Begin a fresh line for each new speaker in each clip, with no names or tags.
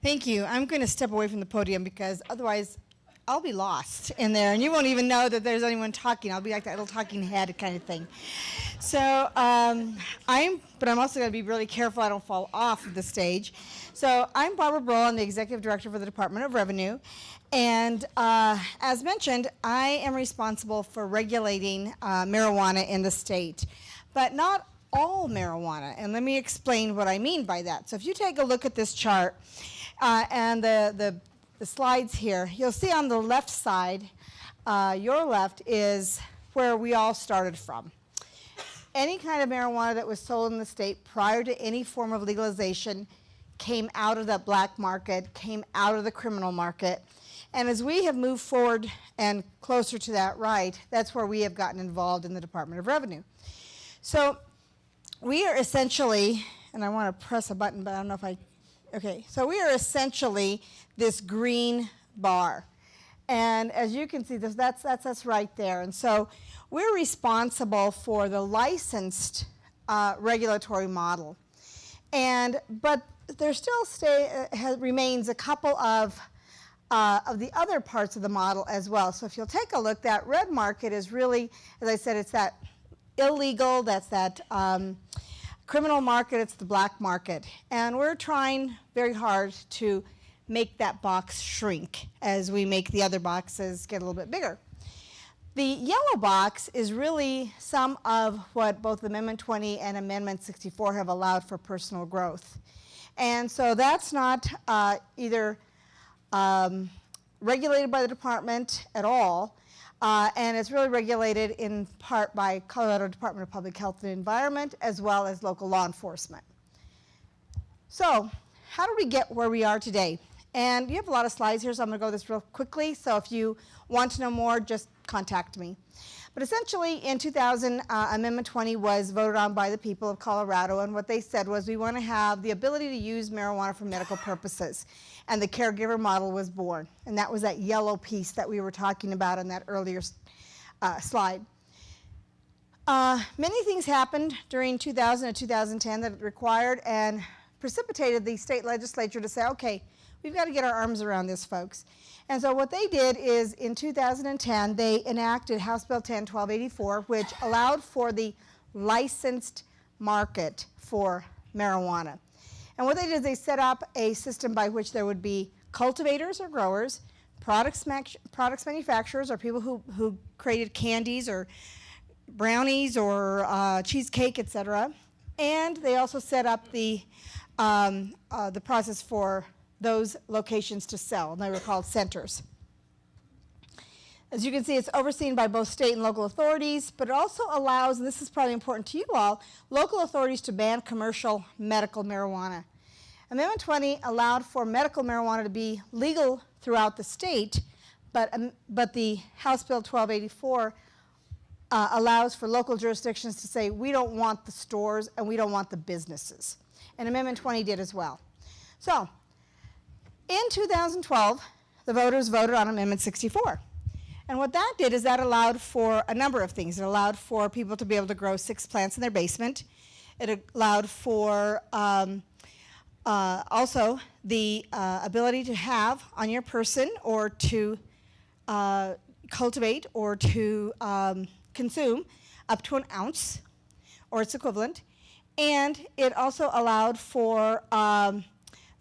Thank you. I'm going to step away from the podium because otherwise I'll be lost in there and you won't even know that there's anyone talking. I'll be like that little talking head kind of thing. So but I'm also going to be really careful I don't fall off of the stage. So I'm Barbara Brohl. I'm the Executive Director for the Department of Revenue. And as mentioned, I am responsible for regulating marijuana in the state, but not all marijuana. And let me explain what I mean by that. So if you take a look at this chart and the slides here, you'll see on the left side, your left is where we all started from. Any kind of marijuana that was sold in the state prior to any form of legalization came out of the black market, came out of the criminal market. And as we have moved forward and closer to that right, that's where we have gotten involved in the Department of Revenue. So we are essentially, and I want to press a button, but I don't know if I, okay. So we are essentially this green bar. And as you can see, that's us right there. And so we're responsible for the licensed regulatory model. But there still remains a couple of the other parts of the model as well. So if you'll take a look, that red market is really, as I said, it's that illegal, that's that criminal market, it's the black market. And we're trying very hard to make that box shrink as we make the other boxes get a little bit bigger. The yellow box is really some of what both Amendment 20 and Amendment 64 have allowed for personal growth. And so that's not either regulated by the department at all, and it's really regulated in part by Colorado Department of Public Health and Environment as well as local law enforcement. So how did we get where we are today? And you have a lot of slides here, so I'm going to go this real quickly. So if you want to know more, just contact me. But essentially, in 2000, Amendment 20 was voted on by the people of Colorado, and what they said was we want to have the ability to use marijuana for medical purposes. And the caregiver model was born. And that was that yellow piece that we were talking about in that earlier slide. Many things happened during 2000 and 2010 that required and precipitated the state legislature to say, okay, we've got to get our arms around this, folks. And so what they did is in 2010, they enacted House Bill 10-1284, which allowed for the licensed market for marijuana. And what they did is they set up a system by which there would be cultivators or growers, products manufacturers or people who created candies or brownies or cheesecake, etc. And they also set up the process for those locations to sell, and they were called centers. As you can see, it's overseen by both state and local authorities, but it also allows, and this is probably important to you all, local authorities to ban commercial medical marijuana. Amendment 20 allowed for medical marijuana to be legal throughout the state, but the House Bill 1284 allows for local jurisdictions to say, we don't want the stores and we don't want the businesses. And Amendment 20 did as well. So, in 2012, the voters voted on Amendment 64. And what that did is that allowed for a number of things. It allowed for people to be able to grow 6 plants in their basement. It allowed for also the ability to have on your person or to cultivate or to consume up to an ounce or its equivalent. And it also allowed for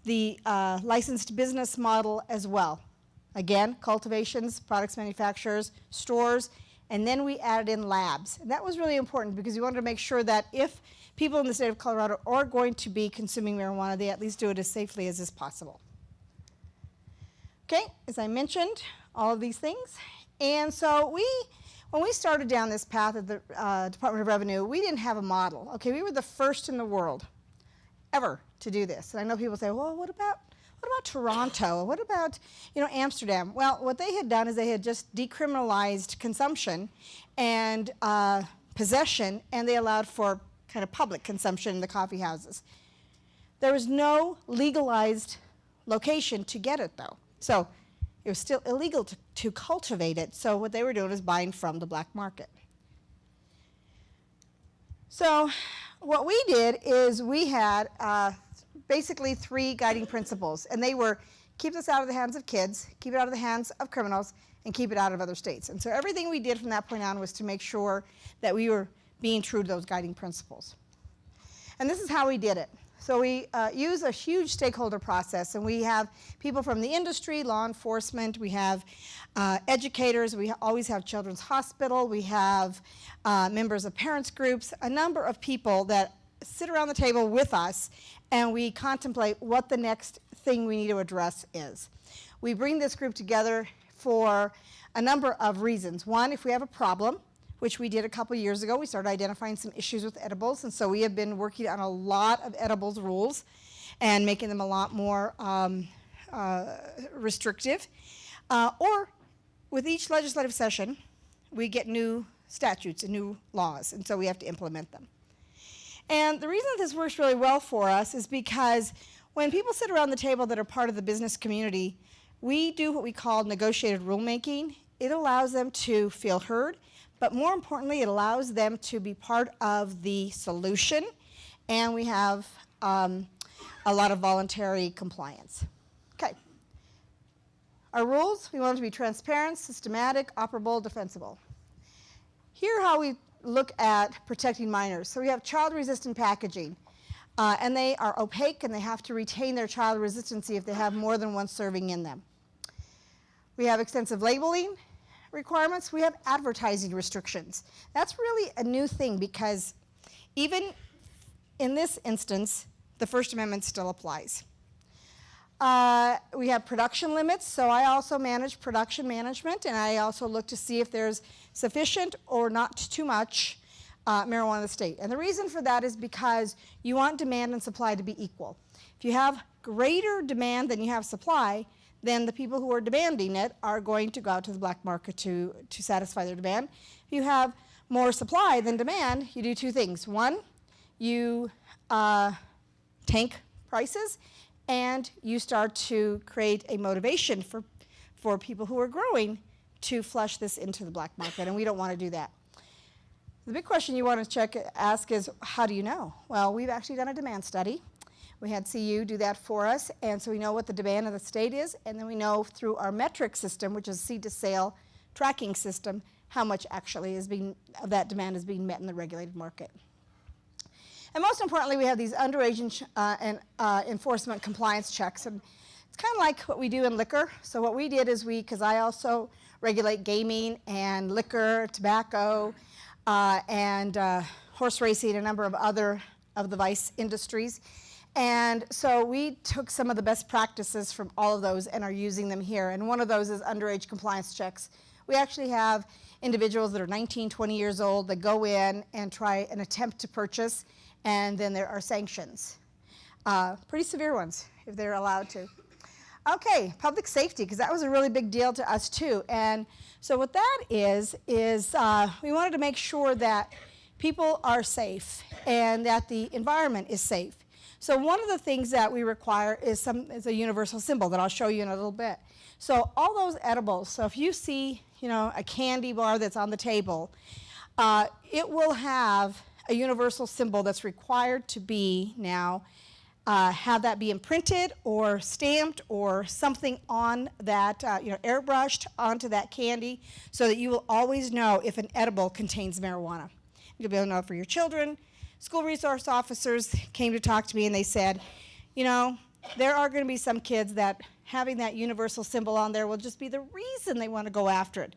the licensed business model as well. Again, cultivations, products manufacturers, stores, and then we added in labs. And that was really important because we wanted to make sure that if people in the state of Colorado are going to be consuming marijuana, they at least do it as safely as is possible. Okay, as I mentioned, all of these things. And so when we started down this path at the Department of Revenue, we didn't have a model. Okay, we were the first in the world ever to do this. And I know people say, well, what about Toronto? What about, Amsterdam? Well, what they had done is they had just decriminalized consumption and possession, and they allowed for kind of public consumption in the coffee houses. There was no legalized location to get it, though. So it was still illegal to cultivate it. So what they were doing is buying from the black market. So what we did is we had basically 3 guiding principles, and they were keep this out of the hands of kids, keep it out of the hands of criminals, and keep it out of other states. And so everything we did from that point on was to make sure that we were being true to those guiding principles. And this is how we did it. So we use a huge stakeholder process, and we have people from the industry, law enforcement, we have educators, we always have Children's Hospital, we have members of parents groups, a number of people that sit around the table with us, and we contemplate what the next thing we need to address is. We bring this group together for a number of reasons. One, if we have a problem, which we did a couple years ago, we started identifying some issues with edibles, and so we have been working on a lot of edibles rules and making them a lot more restrictive. Or with each legislative session, we get new statutes and new laws, and so we have to implement them. And the reason that this works really well for us is because when people sit around the table that are part of the business community, we do what we call negotiated rulemaking. It allows them to feel heard, but more importantly, it allows them to be part of the solution, and we have a lot of voluntary compliance. Okay. Our rules, we want them to be transparent, systematic, operable, defensible. Here how we look at protecting minors. So we have child-resistant packaging, and they are opaque, and they have to retain their child resistancy if they have more than one serving in them. We have extensive labeling requirements. We have advertising restrictions. That's really a new thing because even in this instance, the First Amendment still applies. We have production limits, so I also manage production management, and I also look to see if there's sufficient or not too much marijuana in the state. And the reason for that is because you want demand and supply to be equal. If you have greater demand than you have supply, then the people who are demanding it are going to go out to the black market to satisfy their demand. If you have more supply than demand, you do 2 things. One, you tank prices, and you start to create a motivation for people who are growing to flush this into the black market, and we don't want to do that. The big question you want to ask is, how do you know? Well, we've actually done a demand study. We had CU do that for us, and so we know what the demand of the state is, and then we know through our metric system, which is seed-to-sale tracking system, how much actually of that demand is being met in the regulated market. And most importantly, we have these underage and enforcement compliance checks, and it's kind of like what we do in liquor. So what we did is because I also regulate gaming and liquor, tobacco, and horse racing, a number of other of the vice industries. And so we took some of the best practices from all of those and are using them here. And one of those is underage compliance checks. We actually have individuals that are 19, 20 years old that go in and try an attempt to purchase, and then there are sanctions. Pretty severe ones, if they're allowed to. Okay, public safety, because that was a really big deal to us too. And so what that is we wanted to make sure that people are safe and that the environment is safe. So one of the things that we require is a universal symbol that I'll show you in a little bit. So all those edibles, so if you see, a candy bar that's on the table, it will have a universal symbol that's required to be now, have that be imprinted or stamped or something on that, airbrushed onto that candy so that you will always know if an edible contains marijuana. You'll be able to know for your children. School resource officers came to talk to me and they said, there are going to be some kids that having that universal symbol on there will just be the reason they want to go after it.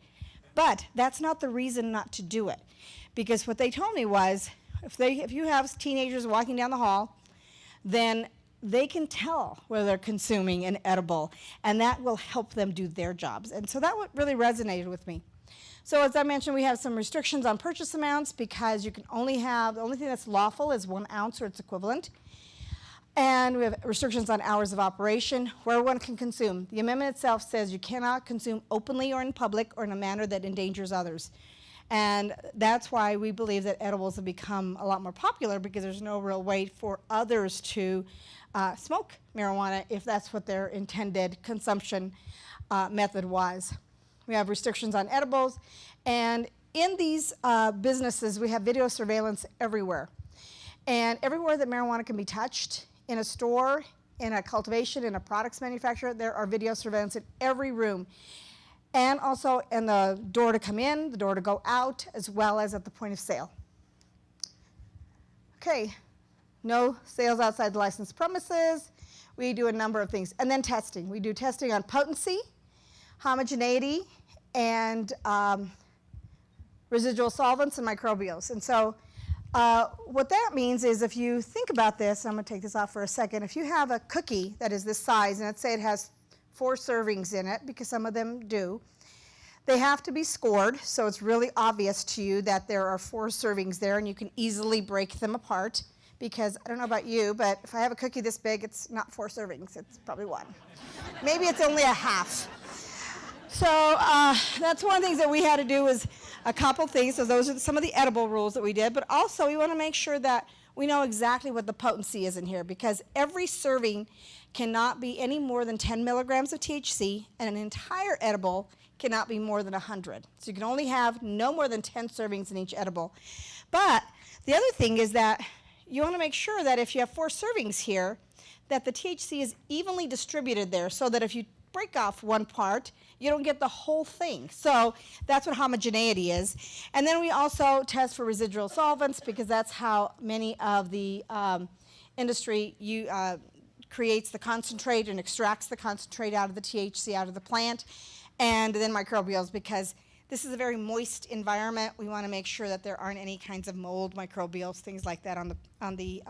But that's not the reason not to do it. Because what they told me was, if you have teenagers walking down the hall, then they can tell whether they're consuming an edible, and that will help them do their jobs. And so that really resonated with me. So as I mentioned, we have some restrictions on purchase amounts because you can only have, the only thing that's lawful is 1 ounce or its equivalent. And we have restrictions on hours of operation, where one can consume. The amendment itself says you cannot consume openly or in public or in a manner that endangers others. And that's why we believe that edibles have become a lot more popular, because there's no real way for others to smoke marijuana if that's what their intended consumption method was. We have restrictions on edibles, and in these businesses we have video surveillance everywhere. And everywhere that marijuana can be touched in a store, in a cultivation, in a products manufacturer, there are video surveillance in every room. And also in the door to come in, the door to go out, as well as at the point of sale. Okay, no sales outside the licensed premises. We do a number of things. And then testing. We do testing on potency, homogeneity, and residual solvents and microbials. And so what that means is if you think about this, I'm going to take this off for a second. If you have a cookie that is this size, and let's say it has 4 servings in it, because some of them do, they have to be scored, so it's really obvious to you that there are 4 servings there, and you can easily break them apart, because I don't know about you, but if I have a cookie this big, it's not 4 servings, it's probably 1. Maybe it's only a half. So that's one of the things that we had to do is a couple things. So those are some of the edible rules that we did, but also we want to make sure that we know exactly what the potency is in here, because every serving cannot be any more than 10 milligrams of THC, and an entire edible cannot be more than 100. So you can only have no more than 10 servings in each edible. But the other thing is that you want to make sure that if you have 4 servings here, that the THC is evenly distributed there, so that if you break off one part, you don't get the whole thing. So that's what homogeneity is. And then we also test for residual solvents, because that's how many of the industry creates the concentrate and extracts the concentrate out of the THC out of the plant. And then microbials, because this is a very moist environment. We want to make sure that there aren't any kinds of mold, microbials, things like that on the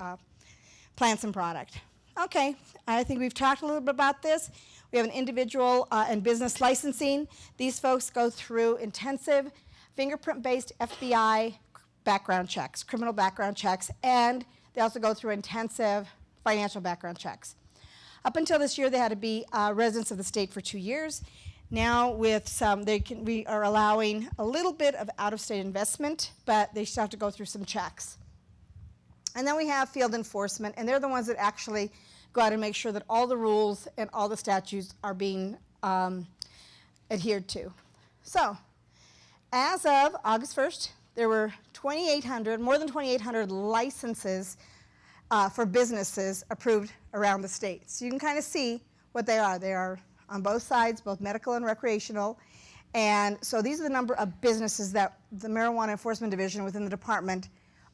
plants and product. Okay, I think we've talked a little bit about this. We have an individual and business licensing. These folks go through intensive fingerprint-based FBI background checks, criminal background checks, and they also go through intensive financial background checks. Up until this year, they had to be residents of the state for 2 years. Now with some, we are allowing a little bit of out-of-state investment, but they still have to go through some checks. And then we have field enforcement, and they're the ones that actually go out and make sure that all the rules and all the statutes are being adhered to. So, as of August 1st, there were more than 2,800 licenses for businesses approved around the state. So you can kind of see what they are. They are on both sides, both medical and recreational. And so these are the number of businesses that the Marijuana Enforcement Division within the department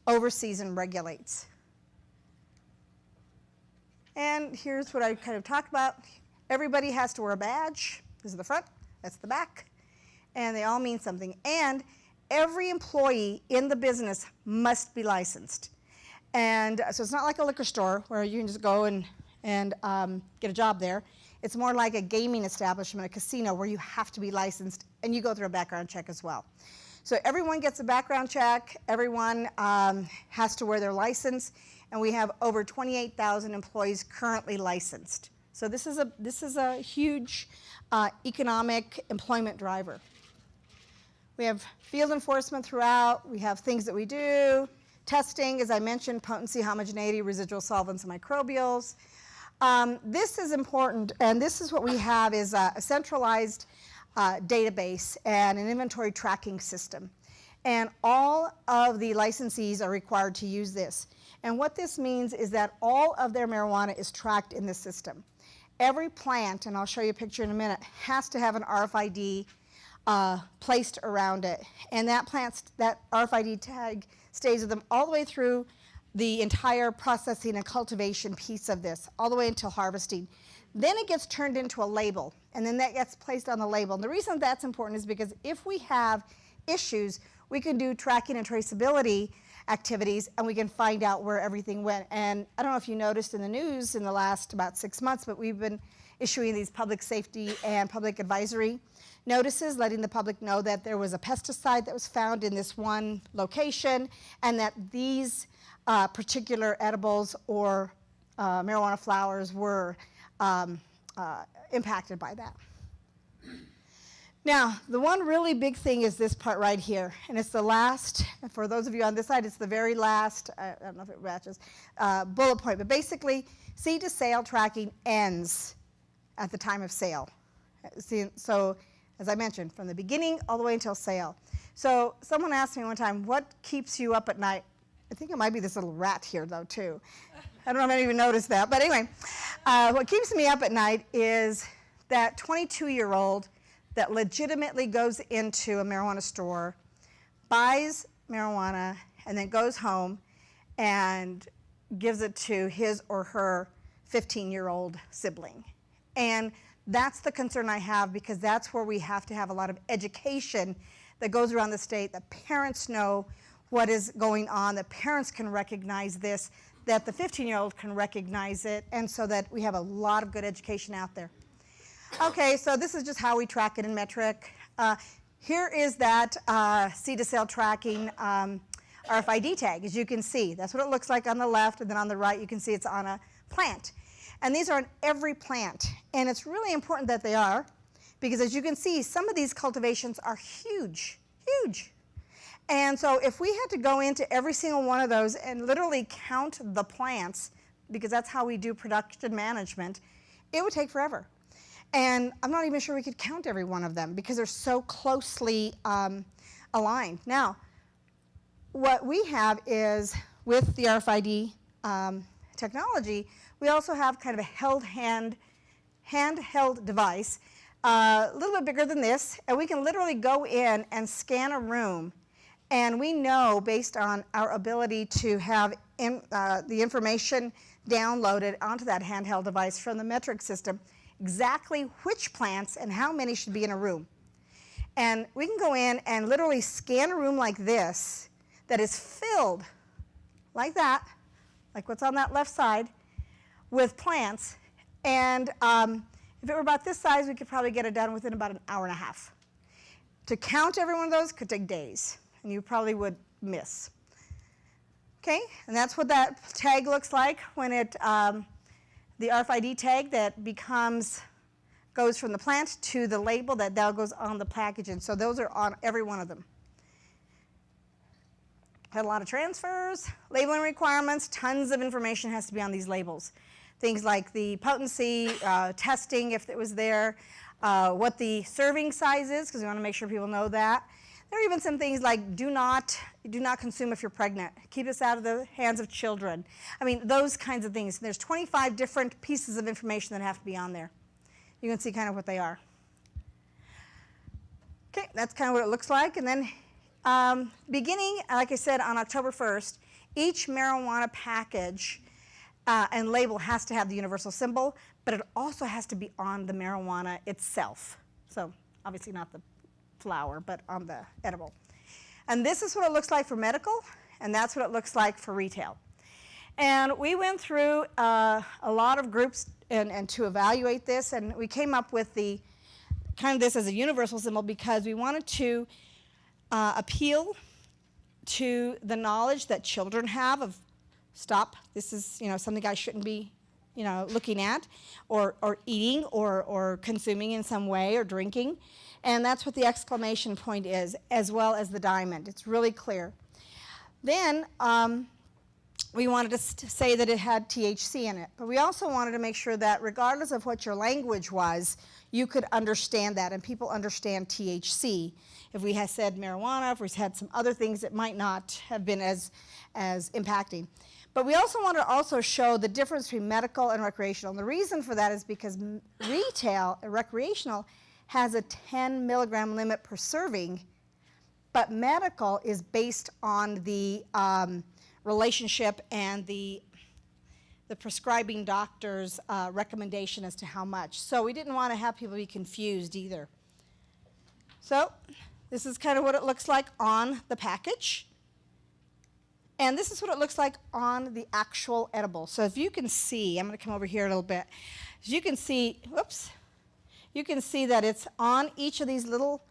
oversees and regulates. And here's what I kind of talked about. Everybody has to wear a badge. This is the front, that's the back. And they all mean something. And every employee in the business must be licensed. And so it's not like a liquor store where you can just go and get a job there. It's more like a gaming establishment, a casino, where you have to be licensed, and you go through a background check as well. So everyone gets a background check, everyone has to wear their license, and we have over 28,000 employees currently licensed. So this is a huge economic employment driver. We have field enforcement throughout, we have things that we do, testing, as I mentioned, potency, homogeneity, residual solvents, and microbials. This is important, and this is what we have is a centralized database and an inventory tracking system. And all of the licensees are required to use this. And what this means is that all of their marijuana is tracked in this system. Every plant, and I'll show you a picture in a minute, has to have an RFID placed around it. And that RFID tag stays with them all the way through the entire processing and cultivation piece of this, all the way until harvesting. Then it gets turned into a label, and then that gets placed on the label. And the reason that's important is because if we have issues, we can do tracking and traceability activities, and we can find out where everything went. And I don't know if you noticed in the news in the last about 6 months, but we've been issuing these public safety and public advisory notices, letting the public know that there was a pesticide that was found in this one location, and that these particular edibles or marijuana flowers were impacted by that. Now, the one really big thing is this part right here, and it's the last, for those of you on this side, it's the very last, I don't know if it matches, bullet point, but basically, seed to sale tracking ends at the time of sale. See, so, as I mentioned, from the beginning all the way until sale. So, someone asked me one time, what keeps you up at night? I think it might be this little rat here, though, too. I don't know if anyone even noticed that. But anyway, what keeps me up at night is that 22-year-old that legitimately goes into a marijuana store, buys marijuana, and then goes home and gives it to his or her 15-year-old sibling. And that's the concern I have, because that's where we have to have a lot of education that goes around the state, that parents know what is going on, that parents can recognize this, that the 15-year-old can recognize it, and so that we have a lot of good education out there. Okay, so this is just how we track it in metric. Here is that seed to sale tracking RFID tag, as you can see. That's what it looks like on the left, and then on the right you can see it's on a plant. And these are on every plant, and it's really important that they are, because as you can see, some of these cultivations are huge, huge. And so if we had to go into every single one of those and literally count the plants, because that's how we do production management, it would take forever. And I'm not even sure we could count every one of them because they're so closely aligned. Now, what we have is, with the RFID technology, we also have kind of a handheld device, a little bit bigger than this, and we can literally go in and scan a room. And we know, based on our ability to have the information downloaded onto that handheld device from the metric system, exactly which plants and how many should be in a room. And we can go in and literally scan a room like this that is filled like that, like what's on that left side, with plants. And if it were about this size, we could probably get it done within about an hour and a half. To count every one of those could take days, and you probably would miss. Okay, and that's what that tag looks like when it, the RFID tag that goes from the plant to the label that now goes on the package, and so those are on every one of them. Had a lot of transfers, labeling requirements, tons of information has to be on these labels. Things like the potency, testing if it was there, what the serving size is, because we want to make sure people know that. There are even some things like do not consume if you're pregnant. Keep this out of the hands of children. I mean, those kinds of things. There's 25 different pieces of information that have to be on there. You can see kind of what they are. Okay, that's kind of what it looks like. And then beginning, like I said, on October 1st, each marijuana package and label has to have the universal symbol, but it also has to be on the marijuana itself. So obviously not the flower, but on the edible. And this is what it looks like for medical, and that's what it looks like for retail. And we went through a lot of groups and to evaluate this, and we came up with the kind of this as a universal symbol because we wanted to appeal to the knowledge that children have of stop, this is something I shouldn't be looking at or eating or consuming in some way or drinking. And that's what the exclamation point is, as well as the diamond. It's really clear. Then we wanted to say that it had THC in it, but we also wanted to make sure that regardless of what your language was, you could understand that, and people understand THC. If we had said marijuana, if we had some other things that might not have been as impacting. But we also want to show the difference between medical and recreational. And the reason for that is because retail and recreational has a 10 milligram limit per serving, but medical is based on the relationship and the prescribing doctor's recommendation as to how much. So we didn't want to have people be confused either. So this is kind of what it looks like on the package. And this is what it looks like on the actual edible. So if you can see, I'm going to come over here a little bit. As you can see, whoops, you can see that it's on each of these little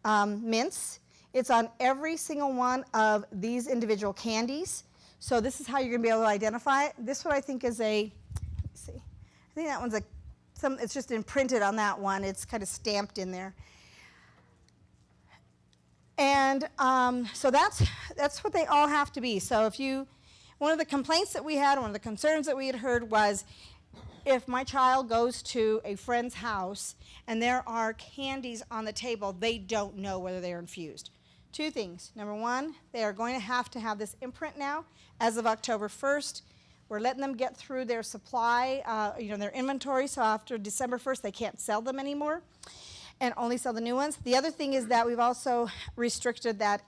mints. It's on every single one of these individual candies. So this is how you're going to be able to identify it. This one I think is let me see. I think that one's it's just imprinted on that one. It's kind of stamped in there. And so that's what they all have to be. So one of the complaints that we had, one of the concerns that we had heard was, if my child goes to a friend's house and there are candies on the table, they don't know whether they're infused. Two things. Number one, they are going to have this imprint now as of October 1st. We're letting them get through their supply, their inventory, so after December 1st, they can't sell them anymore and only sell the new ones. The other thing is that we've also restricted that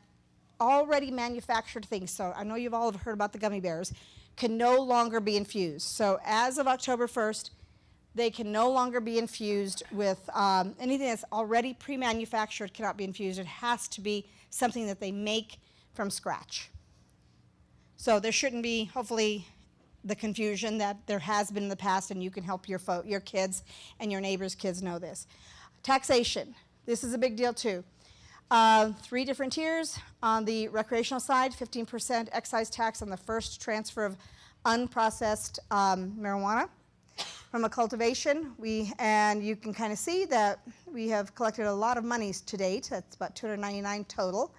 already manufactured things, so I know you've all heard about the gummy bears, can no longer be infused. So as of October 1st, they can no longer be infused with anything that's already pre-manufactured cannot be infused. It has to be something that they make from scratch. So there shouldn't be, hopefully, the confusion that there has been in the past, and you can help your kids and your neighbors' kids know this. Taxation. This is a big deal too. 3 different tiers. On the recreational side, 15% excise tax on the first transfer of unprocessed marijuana from a cultivation. And you can kind of see that we have collected a lot of monies to date. That's about $299 total.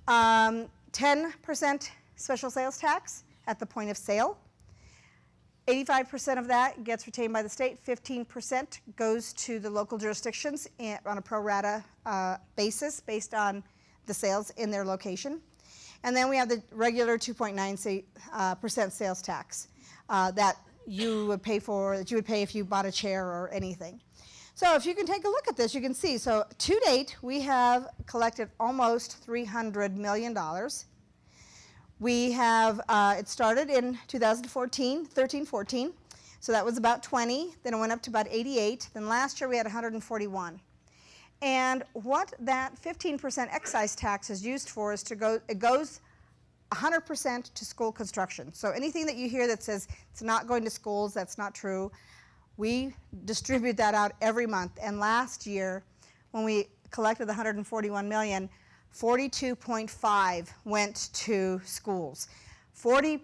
10% special sales tax at the point of sale. 85% of that gets retained by the state. 15% goes to the local jurisdictions on a pro rata basis based on the sales in their location. And then we have the regular 2.9% sales tax that you would pay if you bought a chair or anything. So if you can take a look at this, you can see. So to date, we have collected almost $300 million. We have, it started in 13-14, so that was about 20, then it went up to about 88, then last year we had 141. And what that 15% excise tax is used for is it goes 100% to school construction. So anything that you hear that says it's not going to schools, that's not true. We distribute that out every month, and last year when we collected the 141 million, 42.5 went to schools. 40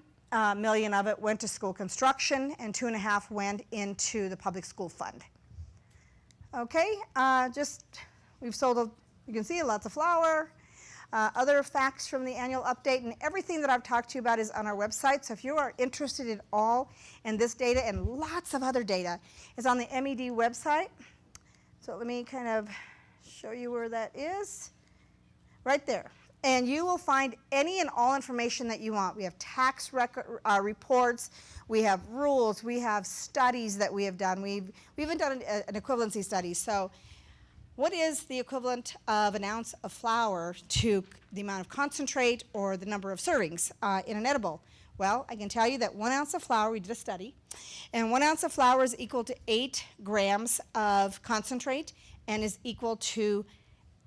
million of it went to school construction, and 2.5 went into the public school fund. Okay, we've sold, you can see lots of flour. Other facts from the annual update, and everything that I've talked to you about is on our website. So if you are interested at all in this data and lots of other data, it's on the MED website. So let me kind of show you where that is. Right there. And you will find any and all information that you want. We have tax reports, we have rules, we have studies that we have done. We've even done an equivalency study. So what is the equivalent of an ounce of flour to the amount of concentrate or the number of servings in an edible? Well, I can tell you that 1 ounce of flour, we did a study, and 1 ounce of flour is equal to 8 grams of concentrate and is equal to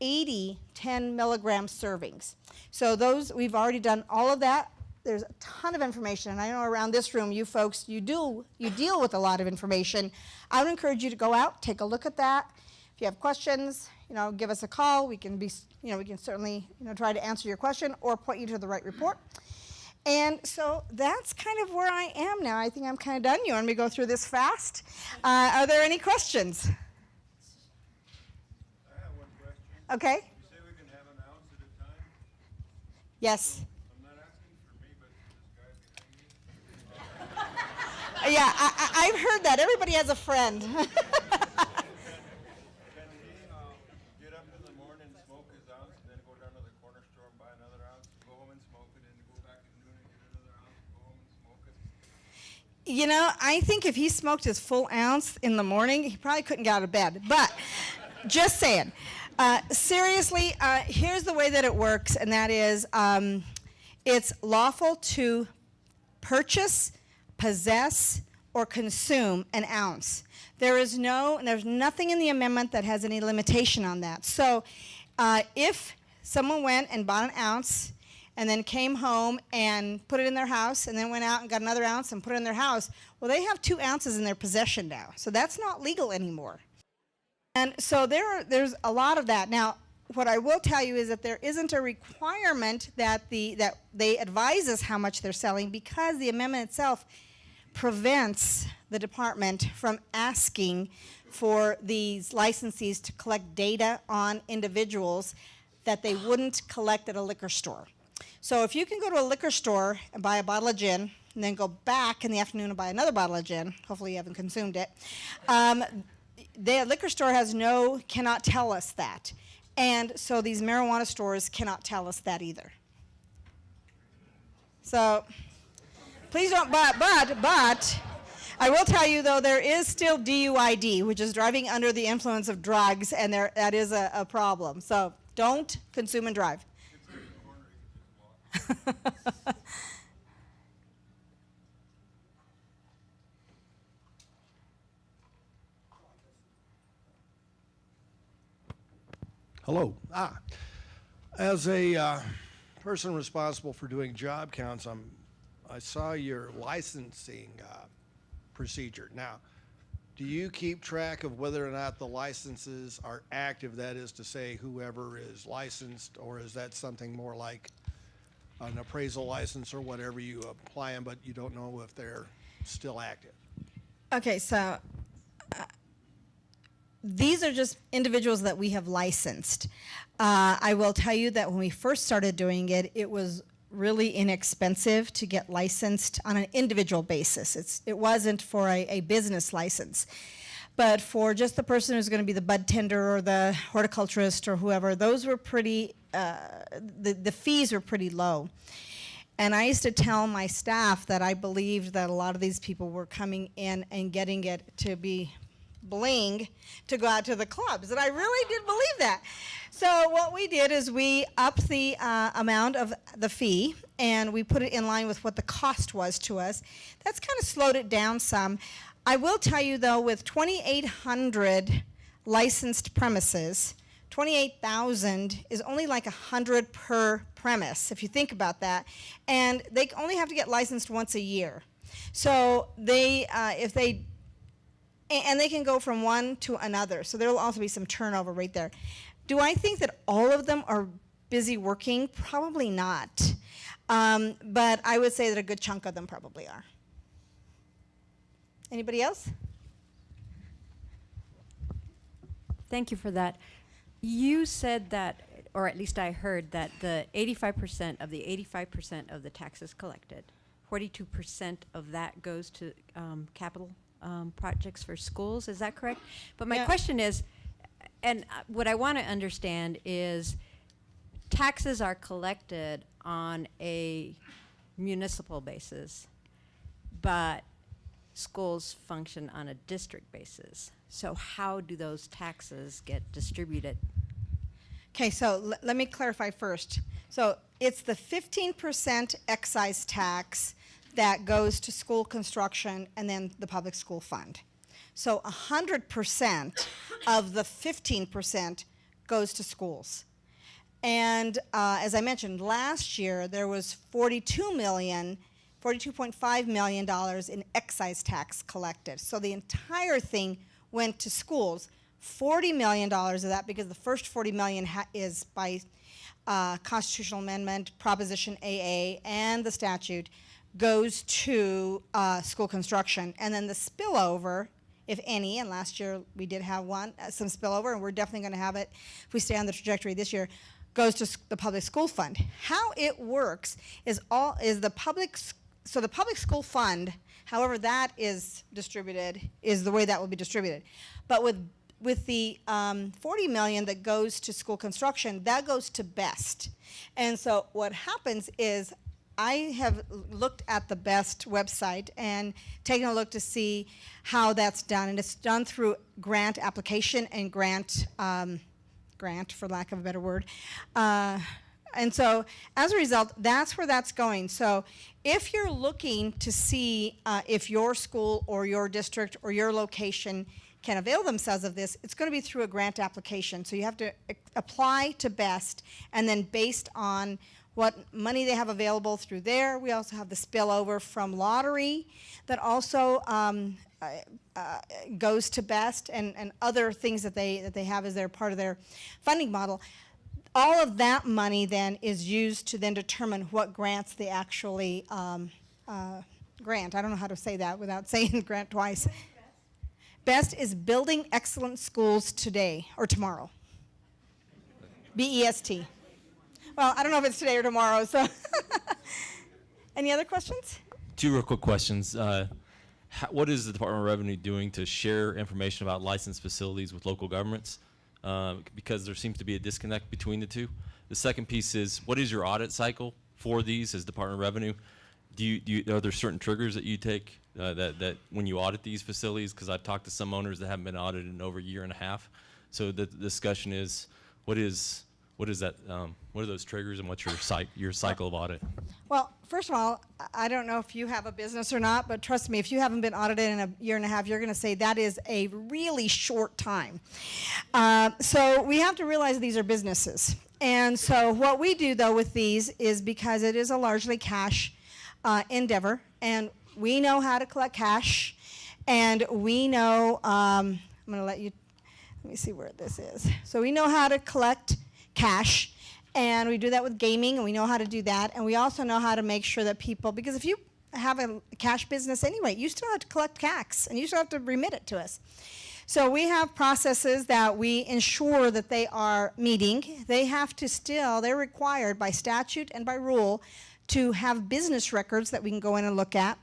80 10 milligram servings. So those, we've already done all of that. There's a ton of information, and I know around this room, you folks, you deal with a lot of information. I would encourage you to go out, take a look at that. If you have questions, give us a call. We can certainly, try to answer your question or point you to the right report. And so that's kind of where I am now. I think I'm kind of done. You want me to go through this fast? Are there any questions? Okay.
You say we can have an ounce at a time?
Yes.
So I'm not asking for me, but this guy behind me.
Yeah, I've heard that. Everybody has a friend.
Can he get up in the morning, smoke his ounce, and then go down to the corner store and buy another ounce, go home and smoke it, and go back at noon and get another ounce, go home and smoke it?
I think if he smoked his full ounce in the morning, he probably couldn't get out of bed. But just saying. Seriously, here's the way that it works, and that is it's lawful to purchase, possess, or consume an ounce. There's nothing in the amendment that has any limitation on that. So if someone went and bought an ounce and then came home and put it in their house and then went out and got another ounce and put it in their house, well, they have 2 ounces in their possession now. So that's not legal anymore. And so there's a lot of that. Now, what I will tell you is that there isn't a requirement that they advise us how much they're selling, because the amendment itself prevents the department from asking for these licensees to collect data on individuals that they wouldn't collect at a liquor store. So if you can go to a liquor store and buy a bottle of gin, and then go back in the afternoon and buy another bottle of gin, hopefully you haven't consumed it, the liquor store cannot tell us that. And so these marijuana stores cannot tell us that either. So Please don't, but, I will tell you though, there is still DUID, which is driving under the influence of drugs, and that is a problem. So don't consume and drive.
Hello. As a person responsible for doing job counts, I saw your licensing procedure. Now, do you keep track of whether or not the licenses are active? That is to say, whoever is licensed, or is that something more like an appraisal license or whatever, you apply them, but you don't know if they're still active?
Okay, so these are just individuals that we have licensed. I will tell you that when we first started doing it, it was really inexpensive to get licensed on an individual basis. It wasn't for a business license. But for just the person who's going to be the bud tender or the horticulturist or whoever, those were pretty, the fees were pretty low. And I used to tell my staff that I believed that a lot of these people were coming in and getting it to be bling to go out to the clubs, and I really did believe that. So what we did is we upped the amount of the fee, and we put it in line with what the cost was to us. That's kind of slowed it down some. I will tell you though, with 2,800 licensed premises, 28,000 is only like 100 per premise, if you think about that, and they only have to get licensed once a year. So they, and they can go from one to another. So there will also be some turnover right there. Do I think that all of them are busy working? Probably not. But I would say that a good chunk of them probably are. Anybody else?
Thank you for that. You said that, or at least I heard that the 85% of the 85% of the taxes collected, 42% of that goes to capital projects for schools. Is that correct? But my question is, and what I want to understand is, taxes are collected on a municipal basis, but schools function on a district basis. So how do those taxes get distributed?
Okay, so let me clarify first. So it's the 15% excise tax that goes to school construction and then the public school fund. So 100% of the 15% goes to schools. And as I mentioned, last year there was $42.5 million in excise tax collected. So the entire thing went to schools. $40 million of that, because the first $40 million is by constitutional amendment, Proposition AA, and the statute, goes to school construction. And then the spillover, if any, and last year we did have some spillover, and we're definitely going to have it if we stay on the trajectory this year, goes to the public school fund. How it works is the public school fund, however that is distributed, is the way that will be distributed. But with the 40 million that goes to school construction, that goes to BEST. And so what happens is, I have looked at the BEST website and taken a look to see how that's done, and it's done through grant application and grant, for lack of a better word. And so as a result, that's where that's going. So if you're looking to see if your school or your district or your location can avail themselves of this, it's going to be through a grant application. So you have to apply to BEST, and then based on what money they have available through there. We also have the spillover from lottery that also goes to BEST, and other things that they have as their part of their funding model. All of that money then is used to then determine what grants they actually grant. I don't know how to say that without saying grant twice. BEST is Building Excellent Schools Today or Tomorrow. BEST. Well, I don't know if it's today or tomorrow, so. Any other questions?
Two real quick questions. What is the Department of Revenue doing to share information about licensed facilities with local governments? Because there seems to be a disconnect between the two. The second piece is, what is your audit cycle for these as Department of Revenue? are there certain triggers that you take that when you audit these facilities? Because I've talked to some owners that haven't been audited in over a year and a half. So the discussion is, what is that? What are those triggers, and what's your cycle of audit?
Well, first of all, I don't know if you have a business or not, but trust me, if you haven't been audited in a year and a half, you're going to say that is a really short time. So we have to realize these are businesses. And so what we do, though, with these is because it is a largely cash endeavor, and we know how to collect cash, and we know, I'm going to let me see where this is. So we know how to collect cash, and we do that with gaming, and we know how to do that, and we also know how to make sure that people, because if you have a cash business anyway, you still have to collect tax, and you still have to remit it to us. So we have processes that we ensure that they are meeting. They have to still, they're required by statute and by rule to have business records that we can go in and look at.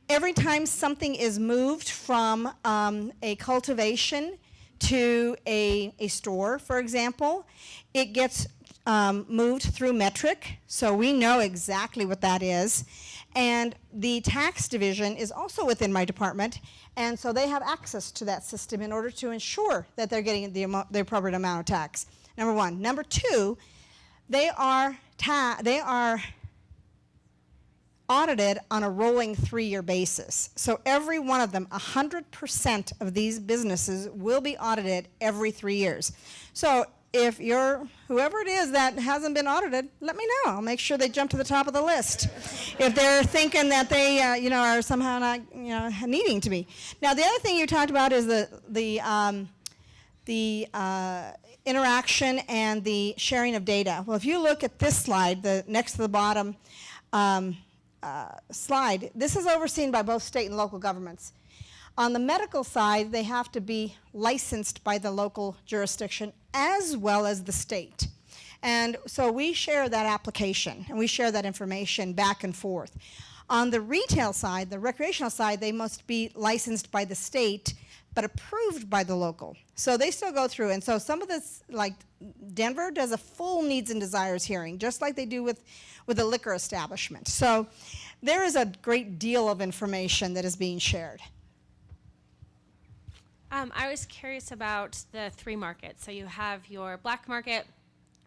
Every time something is moved from a cultivation to a store, for example, it gets moved through metric, so we know exactly what that is. And the tax division is also within my department, and so they have access to that system in order to ensure that they're getting the appropriate amount of tax. Number one. Number two, they are audited on a rolling 3-year basis. So every one of them, 100% of these businesses will be audited every 3 years. So if you're, whoever it is that hasn't been audited, let me know. I'll make sure they jump to the top of the list. If they're thinking that they, are somehow not, needing to be. Now, the other thing you talked about is the interaction and the sharing of data. Well, if you look at this slide, the next to the bottom slide, this is overseen by both state and local governments. On the medical side, they have to be licensed by the local jurisdiction as well as the state. And so we share that application and we share that information back and forth. On the retail side, the recreational side, they must be licensed by the state but approved by the local. So they still go through. And so some of this, like Denver does a full needs and desires hearing, just like they do with a liquor establishment. So there is a great deal of information that is being shared.
I was curious about the 3 markets. So you have your black market,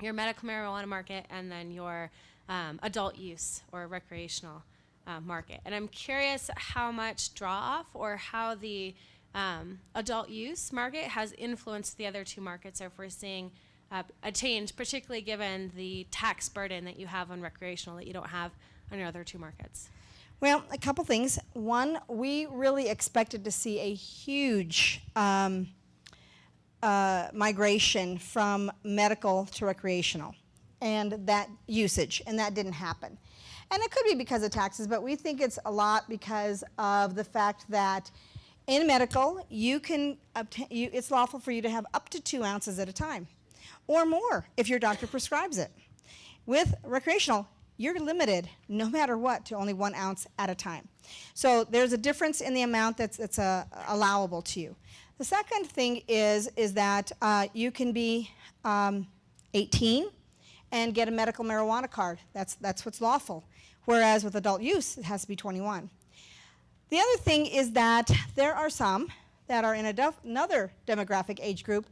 your medical marijuana market, and then your adult use or recreational market. And I'm curious how much draw-off or how the adult use market has influenced the other 2 markets, or if we're seeing a change, particularly given the tax burden that you have on recreational that you don't have on your other 2 markets.
Well, a couple things. One, we really expected to see a huge migration from medical to recreational and that usage, and that didn't happen. And it could be because of taxes, but we think it's a lot because of the fact that in medical, you can obtain, it's lawful for you to have up to 2 ounces at a time, or more if your doctor prescribes it. With recreational, you're limited, no matter what, to only 1 ounce at a time. So there's a difference in the amount that's allowable to you. The second thing is that you can be 18 and get a medical marijuana card. That's what's lawful. Whereas with adult use, it has to be 21. The other thing is that there are some that are in another demographic age group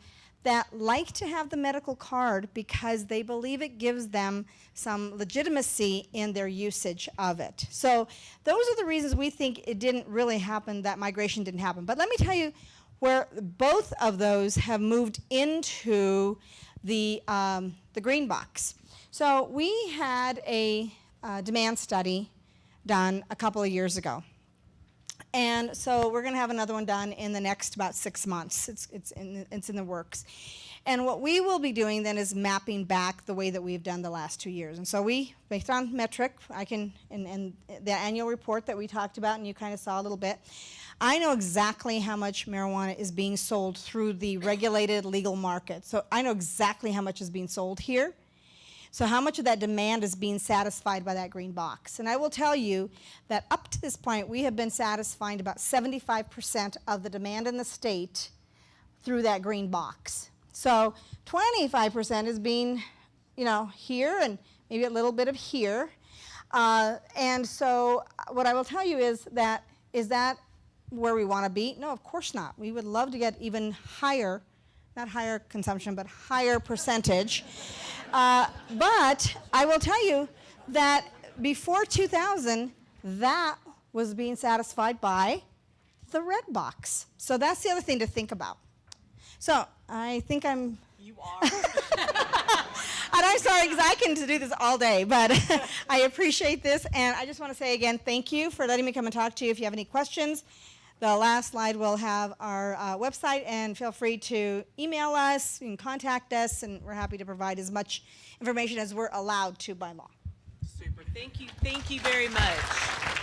that like to have the medical card because they believe it gives them some legitimacy in their usage of it. So those are the reasons we think it didn't really happen, that migration didn't happen. But let me tell you where both of those have moved into the green box. So we had a demand study done a couple of years ago. And so we're going to have another one done in the next about 6 months. It's in the works. And what we will be doing then is mapping back the way that we've done the last 2 years. And so we, based on metric, and the annual report that we talked about and you kind of saw a little bit, I know exactly how much marijuana is being sold through the regulated legal market. So I know exactly how much is being sold here. So how much of that demand is being satisfied by that green box? And I will tell you that up to this point, we have been satisfying about 75% of the demand in the state through that green box. So 25% is being, here and maybe a little bit of here. And so what I will tell you is that where we want to be? No, of course not. We would love to get even higher, not higher consumption, but higher percentage. But I will tell you that before 2000, that was being satisfied by the red box. So that's the other thing to think about. So I think I'm...
You are.
And I'm sorry, because I can do this all day, but I appreciate this. And I just want to say again, thank you for letting me come and talk to you. If you have any questions, the last slide will have our website, and feel free to email us, you can contact us, and we're happy to provide as much information as we're allowed to by law.
Super. Thank you. Thank you very much.